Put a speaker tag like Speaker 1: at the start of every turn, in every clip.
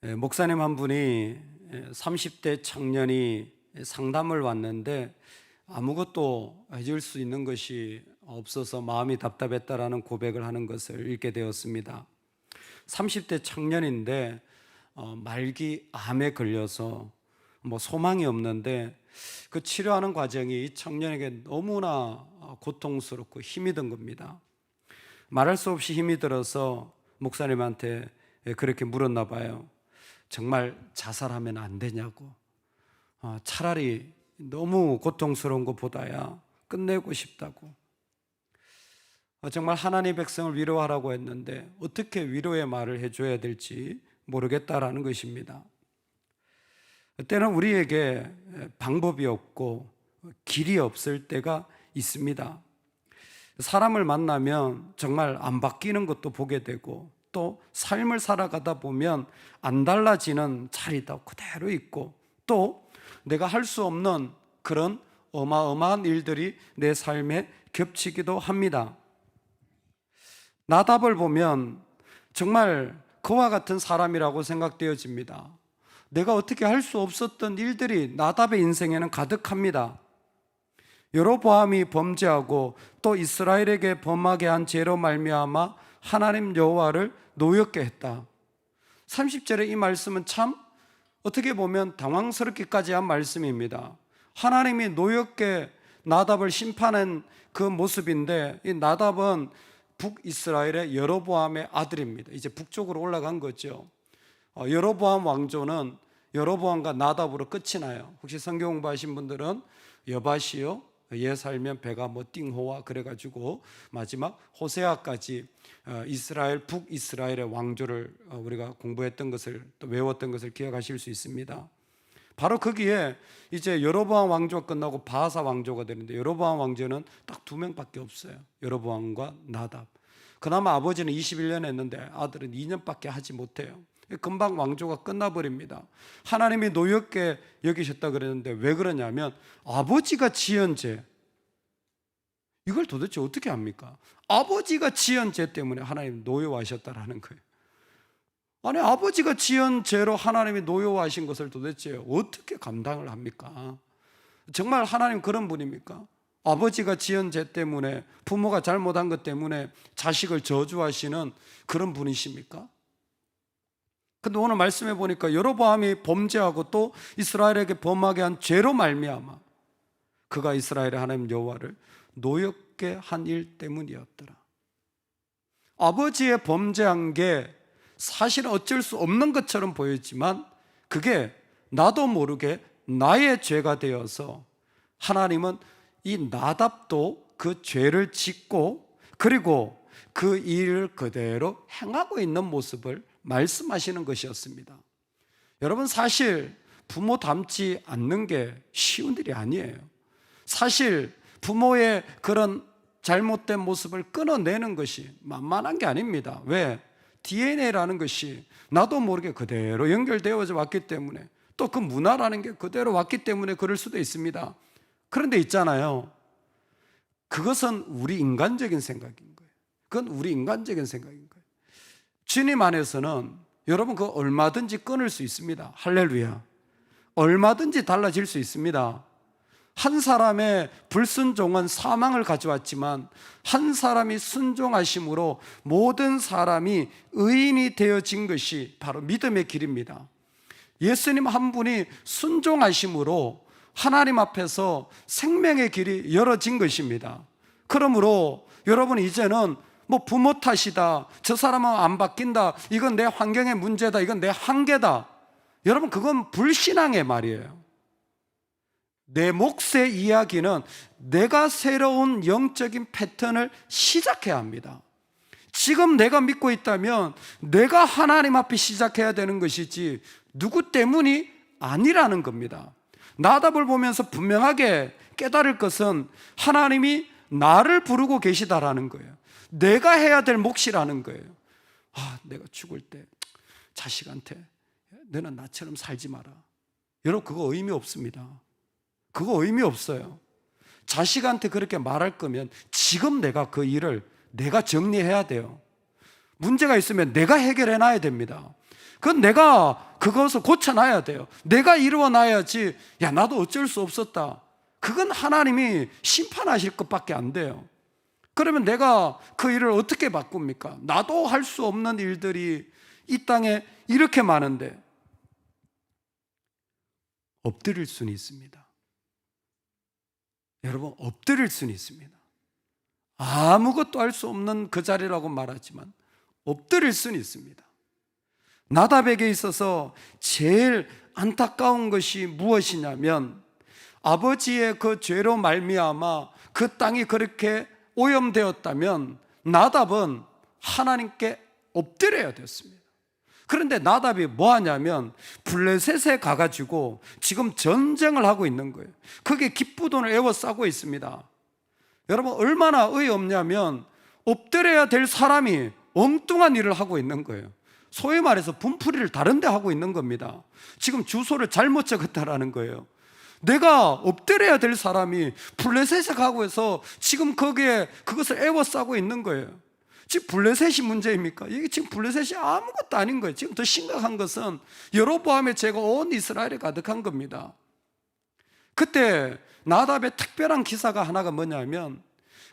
Speaker 1: 목사님 한 분이 30대 청년이 상담을 왔는데 아무것도 해줄 수 있는 것이 없어서 마음이 답답했다라는 고백을 하는 것을 읽게 되었습니다. 30대 청년인데 말기 암에 걸려서 소망이 없는데 그 치료하는 과정이 이 청년에게 너무나 고통스럽고 힘이 든 겁니다. 말할 수 없이 힘이 들어서 목사님한테 그렇게 물었나 봐요. 정말 자살하면 안 되냐고. 차라리 너무 고통스러운 것보다야 끝내고 싶다고. 정말 하나님의 백성을 위로하라고 했는데 어떻게 위로의 말을 해줘야 될지 모르겠다라는 것입니다. 때는 우리에게 방법이 없고 길이 없을 때가 있습니다. 사람을 만나면 정말 안 바뀌는 것도 보게 되고 또 삶을 살아가다 보면 안 달라지는 자리도 그대로 있고 또 내가 할 수 없는 그런 어마어마한 일들이 내 삶에 겹치기도 합니다. 나답을 보면 정말 그와 같은 사람이라고 생각되어집니다. 내가 어떻게 할 수 없었던 일들이 나답의 인생에는 가득합니다. 여로보암이 범죄하고 또 이스라엘에게 범하게 한 죄로 말미암아 하나님 여호와를 노엽게 했다. 30절의 이 말씀은 참 어떻게 보면 당황스럽기까지 한 말씀입니다. 하나님이 노엽게 나답을 심판한 그 모습인데 이 나답은 북이스라엘의 여로보암의 아들입니다. 이제 북쪽으로 올라간 거죠. 여로보암 왕조는 여로보암과 나답으로 끝이 나요. 혹시 성경 공부하신 분들은 여바시요 얘 살면 배가 띵호와 그래가지고 마지막 호세아까지 이스라엘 북이스라엘의 왕조를 우리가 공부했던 것을 또 외웠던 것을 기억하실 수 있습니다. 바로 거기에 이제 여로보암 왕조가 끝나고 바하사 왕조가 되는데 여로보암 왕조는 딱 2명밖에 없어요. 여로보암과 나답. 그나마 아버지는 21년 했는데 아들은 2년밖에 하지 못해요. 금방 왕조가 끝나버립니다. 하나님이 노엽게 여기셨다 그랬는데 왜 그러냐면 아버지가 지은 죄, 이걸 도대체 어떻게 합니까? 아버지가 지은 죄 때문에 하나님 노여워하셨다라는 거예요. 아니 아버지가 지은 죄로 하나님이 노여워하신 것을 도대체 어떻게 감당을 합니까? 정말 하나님 그런 분입니까? 아버지가 지은 죄 때문에 부모가 잘못한 것 때문에 자식을 저주하시는 그런 분이십니까? 근데 오늘 말씀해 보니까 여로보암이 범죄하고 또 이스라엘에게 범하게 한 죄로 말미암아 그가 이스라엘의 하나님 여호와를 노엽게 한 일 때문이었더라. 아버지의 범죄한 게 사실 어쩔 수 없는 것처럼 보였지만 그게 나도 모르게 나의 죄가 되어서 하나님은 이 나답도 그 죄를 짓고 그리고 그 일을 그대로 행하고 있는 모습을 말씀하시는 것이었습니다. 여러분 사실 부모 닮지 않는 게 쉬운 일이 아니에요. 사실 부모의 그런 잘못된 모습을 끊어내는 것이 만만한 게 아닙니다. 왜? DNA라는 것이 나도 모르게 그대로 연결되어져 왔기 때문에 또 그 문화라는 게 그대로 왔기 때문에 그럴 수도 있습니다. 그런데 있잖아요, 그것은 우리 인간적인 생각인 거예요. 그건 우리 인간적인 생각인 거예요. 주님 안에서는 여러분 그거 얼마든지 끊을 수 있습니다. 할렐루야. 얼마든지 달라질 수 있습니다. 한 사람의 불순종은 사망을 가져왔지만 한 사람이 순종하심으로 모든 사람이 의인이 되어진 것이 바로 믿음의 길입니다. 예수님 한 분이 순종하심으로 하나님 앞에서 생명의 길이 열어진 것입니다. 그러므로 여러분 이제는 부모 탓이다, 저 사람은 안 바뀐다, 이건 내 환경의 문제다, 이건 내 한계다, 여러분 그건 불신앙의 말이에요. 내 몫의 이야기는 내가 새로운 영적인 패턴을 시작해야 합니다. 지금 내가 믿고 있다면 내가 하나님 앞에 시작해야 되는 것이지 누구 때문이 아니라는 겁니다. 나답을 보면서 분명하게 깨달을 것은 하나님이 나를 부르고 계시다라는 거예요. 내가 해야 될 몫이라는 거예요. 내가 죽을 때 자식한테 너는 나처럼 살지 마라. 여러분 그거 의미 없습니다. 그거 의미 없어요. 자식한테 그렇게 말할 거면 지금 내가 그 일을 내가 정리해야 돼요. 문제가 있으면 내가 해결해 놔야 됩니다. 그건 내가 그것을 고쳐놔야 돼요. 내가 이루어놔야지, 야, 나도 어쩔 수 없었다. 그건 하나님이 심판하실 것밖에 안 돼요. 그러면 내가 그 일을 어떻게 바꿉니까? 나도 할 수 없는 일들이 이 땅에 이렇게 많은데 엎드릴 수는 있습니다. 여러분, 엎드릴 수는 있습니다. 아무것도 할 수 없는 그 자리라고 말하지만 엎드릴 수는 있습니다. 나답에게 있어서 제일 안타까운 것이 무엇이냐면 아버지의 그 죄로 말미암아 그 땅이 그렇게 오염되었다면 나답은 하나님께 엎드려야 됐습니다. 그런데 나답이 뭐 하냐면 블레셋에 가가지고 지금 전쟁을 하고 있는 거예요. 그게 기쁘돈을 에워싸고 있습니다. 여러분, 얼마나 어이없냐면 엎드려야 될 사람이 엉뚱한 일을 하고 있는 거예요. 소위 말해서 분풀이를 다른 데 하고 있는 겁니다. 지금 주소를 잘못 적었다라는 거예요. 내가 엎드려야 될 사람이 블레셋에 가고 해서 지금 거기에 그것을 에워싸고 있는 거예요. 지금 블레셋이 문제입니까? 이게 지금 블레셋이 아무것도 아닌 거예요. 지금 더 심각한 것은 여로보암의 죄가 온 이스라엘에 가득한 겁니다. 그때 나답의 특별한 기사가 하나가 뭐냐면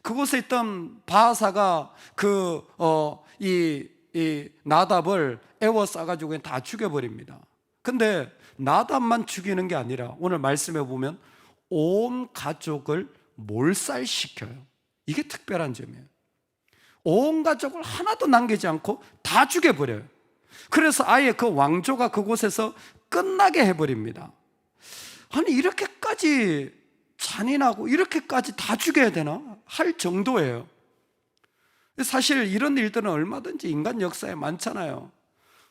Speaker 1: 그곳에 있던 바하사가 이 나답을 에워싸가지고 다 죽여버립니다. 근데 나답만 죽이는 게 아니라 오늘 말씀해 보면 온 가족을 몰살시켜요. 이게 특별한 점이에요. 온 가족을 하나도 남기지 않고 다 죽여버려요. 그래서 아예 그 왕조가 그곳에서 끝나게 해버립니다. 아니, 이렇게까지 잔인하고 이렇게까지 다 죽여야 되나? 할 정도예요. 사실 이런 일들은 얼마든지 인간 역사에 많잖아요.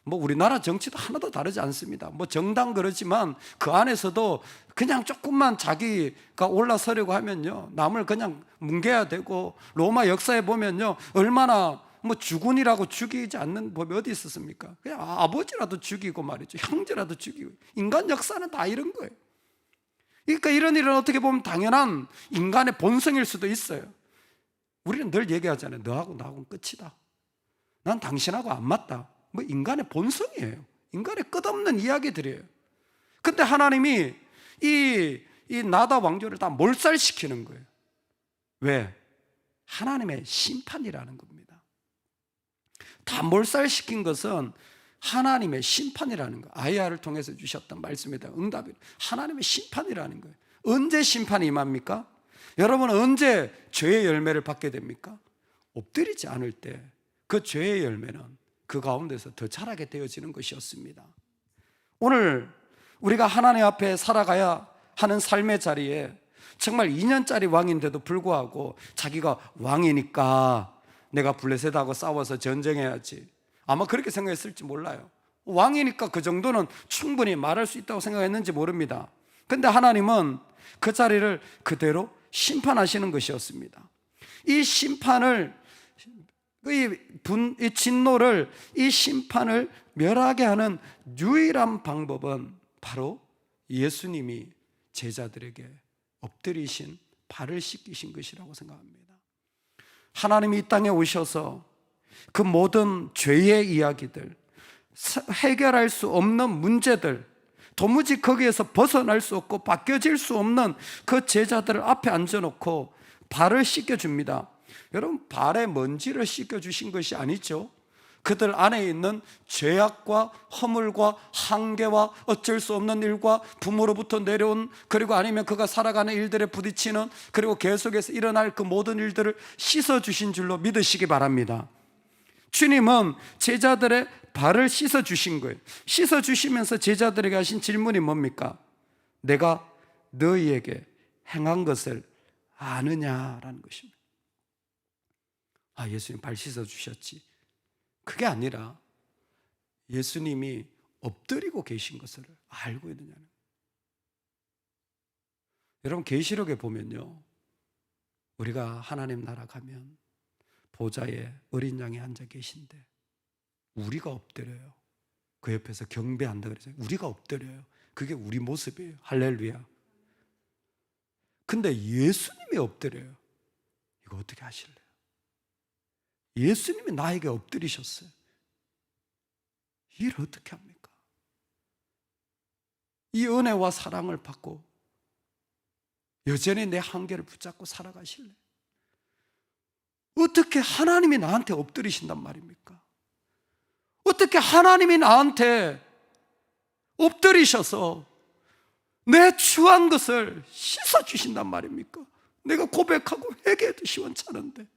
Speaker 1: 뭐 우리나라 정치도 하나도 다르지 않습니다. 뭐 정당 그러지만 그 안에서도 그냥 조금만 자기가 올라서려고 하면요, 남을 그냥 뭉개야 되고, 로마 역사에 보면요, 얼마나 뭐 주군이라고 죽이지 않는 법이 어디 있었습니까? 그냥 아버지라도 죽이고 말이죠, 형제라도 죽이고. 인간 역사는 다 이런 거예요. 그러니까 이런 일은 어떻게 보면 당연한 인간의 본성일 수도 있어요. 우리는 늘 얘기하잖아요. 너하고 나하고는 끝이다. 난 당신하고 안 맞다. 뭐 인간의 본성이에요. 인간의 끝없는 이야기들이에요. 근데 하나님이 이 나답 왕조를 다 몰살시키는 거예요. 왜? 하나님의 심판이라는 겁니다. 다 몰살시킨 것은 하나님의 심판이라는 거. 아이야를 통해서 주셨던 말씀에다 응답이 하나님의 심판이라는 거예요. 언제 심판이 임합니까? 여러분은 언제 죄의 열매를 받게 됩니까? 엎드리지 않을 때 그 죄의 열매는 그 가운데서 더 자라게 되어지는 것이었습니다. 오늘 우리가 하나님 앞에 살아가야 하는 삶의 자리에 정말 2년짜리 왕인데도 불구하고 자기가 왕이니까 내가 블레셋하고 싸워서 전쟁해야지, 아마 그렇게 생각했을지 몰라요. 왕이니까 그 정도는 충분히 말할 수 있다고 생각했는지 모릅니다. 근데 하나님은 그 자리를 그대로 심판하시는 것이었습니다. 이 심판을, 이 진노를, 이 심판을 멸하게 하는 유일한 방법은 바로 예수님이 제자들에게 엎드리신 발을 씻기신 것이라고 생각합니다. 하나님이 이 땅에 오셔서 그 모든 죄의 이야기들, 해결할 수 없는 문제들, 도무지 거기에서 벗어날 수 없고 바뀌어질 수 없는 그 제자들을 앞에 앉혀놓고 발을 씻겨줍니다. 여러분, 발에 먼지를 씻겨주신 것이 아니죠. 그들 안에 있는 죄악과 허물과 한계와 어쩔 수 없는 일과 부모로부터 내려온, 그리고 아니면 그가 살아가는 일들에 부딪히는, 그리고 계속해서 일어날 그 모든 일들을 씻어주신 줄로 믿으시기 바랍니다. 주님은 제자들의 발을 씻어주신 거예요. 씻어주시면서 제자들에게 하신 질문이 뭡니까? 내가 너희에게 행한 것을 아느냐라는 것입니다. 아, 예수님 발 씻어주셨지. 그게 아니라 예수님이 엎드리고 계신 것을 알고 있느냐는 거예요. 여러분, 계시록에 보면요, 우리가 하나님 나라 가면 보좌에 어린 양이 앉아 계신데 우리가 엎드려요. 그 옆에서 경배한다 그러죠. 우리가 엎드려요. 그게 우리 모습이에요. 할렐루야. 근데 예수님이 엎드려요. 이거 어떻게 하실래요? 예수님이 나에게 엎드리셨어요. 이를 어떻게 합니까? 이 은혜와 사랑을 받고 여전히 내 한계를 붙잡고 살아가실래? 어떻게 하나님이 나한테 엎드리신단 말입니까? 어떻게 하나님이 나한테 엎드리셔서 내 추한 것을 씻어주신단 말입니까? 내가 고백하고 회개해도 시원찮은데.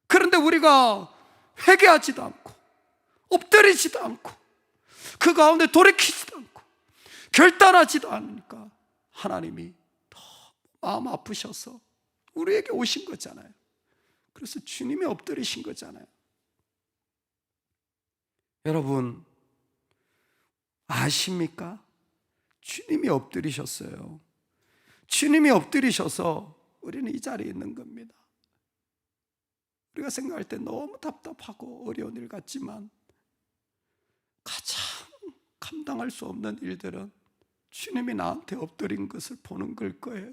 Speaker 1: 그런데 우리가 회개하지도 않고 엎드리지도 않고 그 가운데 돌이키지도 않고 결단하지도 않으니까 하나님이 너무 마음 아프셔서 우리에게 오신 거잖아요. 그래서 주님이 엎드리신 거잖아요. 여러분 아십니까? 주님이 엎드리셨어요. 주님이 엎드리셔서 우리는 이 자리에 있는 겁니다. 우리가 생각할 때 너무 답답하고 어려운 일 같지만 가장 감당할 수 없는 일들은 주님이 나한테 엎드린 것을 보는 걸 거예요.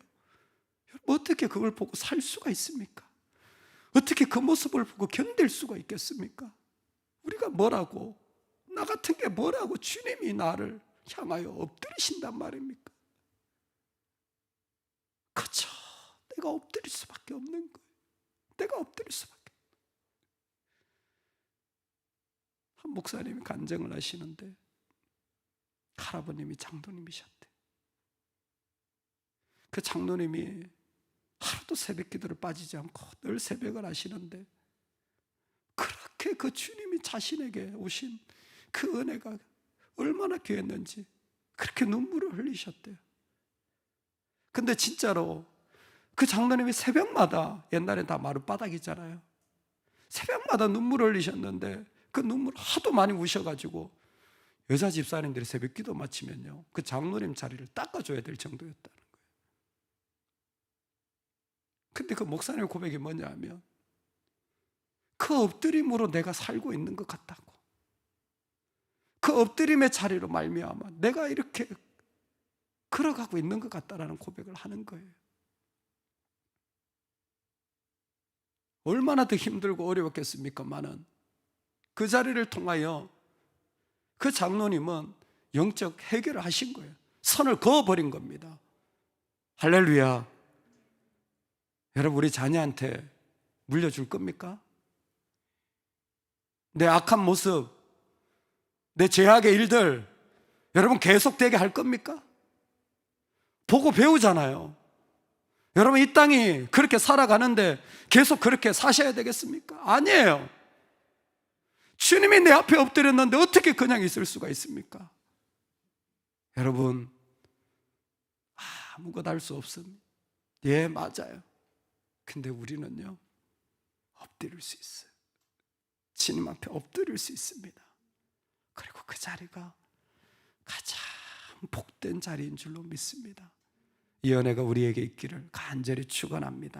Speaker 1: 여러분 어떻게 그걸 보고 살 수가 있습니까? 어떻게 그 모습을 보고 견딜 수가 있겠습니까? 우리가 뭐라고, 나 같은 게 뭐라고 주님이 나를 향하여 엎드리신단 말입니까? 그쵸, 내가 엎드릴 수밖에 없는 거예요. 내가 엎드릴 수밖에. 한 목사님이 간증을 하시는데 할아버님이 장로님이셨대. 그 장로님이 하루도 새벽 기도를 빠지지 않고 늘 새벽을 하시는데 그렇게 그 주님이 자신에게 오신 그 은혜가 얼마나 귀했는지 그렇게 눈물을 흘리셨대요. 근데 진짜로 그 장로님이 새벽마다, 옛날에 다 마룻바닥이잖아요, 새벽마다 눈물을 흘리셨는데 그 눈물 하도 많이 우셔가지고 여자 집사님들이 새벽 기도 마치면요 그 장로님 자리를 닦아줘야 될 정도였다는 거예요. 근데 그 목사님의 고백이 뭐냐 하면 그 엎드림으로 내가 살고 있는 것 같다고, 그 엎드림의 자리로 말미암아 내가 이렇게 걸어가고 있는 것 같다라는 고백을 하는 거예요. 얼마나 더 힘들고 어려웠겠습니까마는 그 자리를 통하여 그 장로님은 영적 해결을 하신 거예요. 선을 그어버린 겁니다. 할렐루야. 여러분 우리 자녀한테 물려줄 겁니까? 내 악한 모습, 내 죄악의 일들 여러분 계속되게 할 겁니까? 보고 배우잖아요. 여러분 이 땅이 그렇게 살아가는데 계속 그렇게 사셔야 되겠습니까? 아니에요. 주님이 내 앞에 엎드렸는데 어떻게 그냥 있을 수가 있습니까? 여러분 아무것도 할 수 없습니다. 예, 맞아요. 근데 우리는요 엎드릴 수 있어요. 주님 앞에 엎드릴 수 있습니다. 그리고 그 자리가 가장 복된 자리인 줄로 믿습니다. 이 은혜가 우리에게 있기를 간절히 축원합니다.